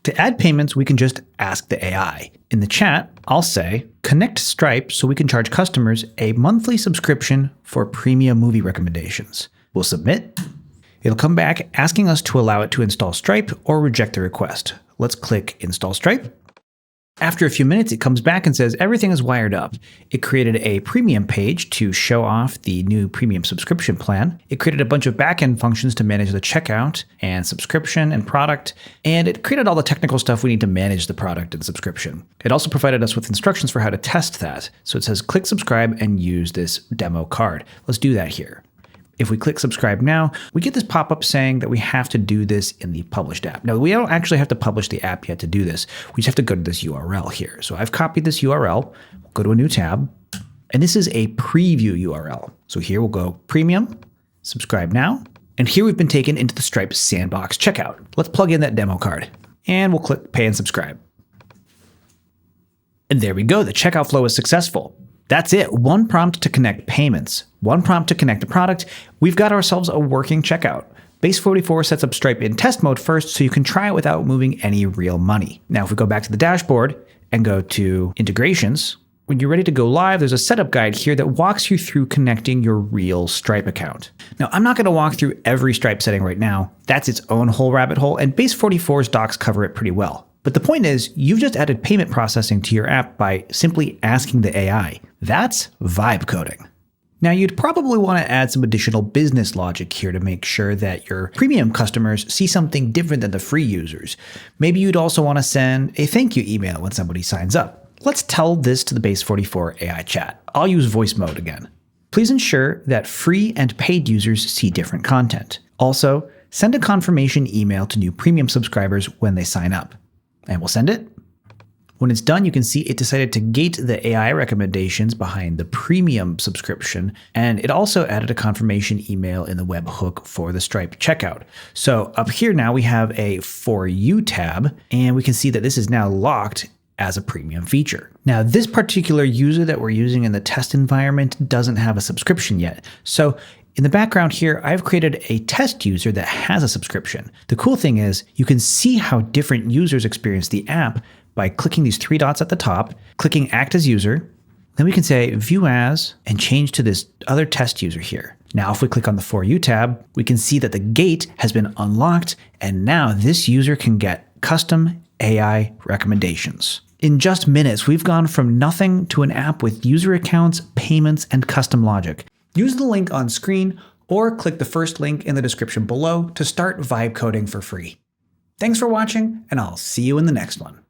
To add payments, we can just ask the AI. In the chat, I'll say, connect Stripe so we can charge customers a monthly subscription for premium movie recommendations. We'll submit. It'll come back asking us to allow it to install Stripe or reject the request. Let's click Install Stripe. After a few minutes, it comes back and says everything is wired up. It created a premium page to show off the new premium subscription plan. It created a bunch of backend functions to manage the checkout and subscription and product. And it created all the technical stuff we need to manage the product and subscription. It also provided us with instructions for how to test that. So it says click subscribe and use this demo card. Let's do that here. If we click subscribe now, we get this pop-up saying that we have to do this in the published app. Now, we don't actually have to publish the app yet to do this. We just have to go to this URL here. So I've copied this URL, we'll go to a new tab, and this is a preview URL. So here we'll go premium, subscribe now, and here we've been taken into the Stripe sandbox checkout. Let's plug in that demo card, and we'll click pay and subscribe. And there we go, the checkout flow is successful. That's it, one prompt to connect payments, one prompt to connect a product. We've got ourselves a working checkout. Base44 sets up Stripe in test mode first so you can try it without moving any real money. Now, if we go back to the dashboard and go to integrations, when you're ready to go live, there's a setup guide here that walks you through connecting your real Stripe account. Now, I'm not going to walk through every Stripe setting right now. That's its own whole rabbit hole, and Base44's docs cover it pretty well. But the point is, you've just added payment processing to your app by simply asking the AI. That's vibe coding. Now, you'd probably want to add some additional business logic here to make sure that your premium customers see something different than the free users. Maybe you'd also want to send a thank you email when somebody signs up. Let's tell this to the Base44 AI chat. I'll use voice mode again. Please ensure that free and paid users see different content. Also, send a confirmation email to new premium subscribers when they sign up. And we'll send it. When it's done, you can see it decided to gate the AI recommendations behind the premium subscription, and it also added a confirmation email in the webhook for the Stripe checkout. So up here now we have a For You tab, and we can see that this is now locked as a premium feature. Now, this particular user that we're using in the test environment doesn't have a subscription yet. So in the background here, I've created a test user that has a subscription. The cool thing is you can see how different users experience the app by clicking these three dots at the top, clicking Act as User. Then we can say View As and change to this other test user here. Now, if we click on the For You tab, we can see that the gate has been unlocked, and now this user can get custom AI recommendations. In just minutes, we've gone from nothing to an app with user accounts, payments, and custom logic. Use the link on screen or click the first link in the description below to start vibe coding for free. Thanks for watching, and I'll see you in the next one.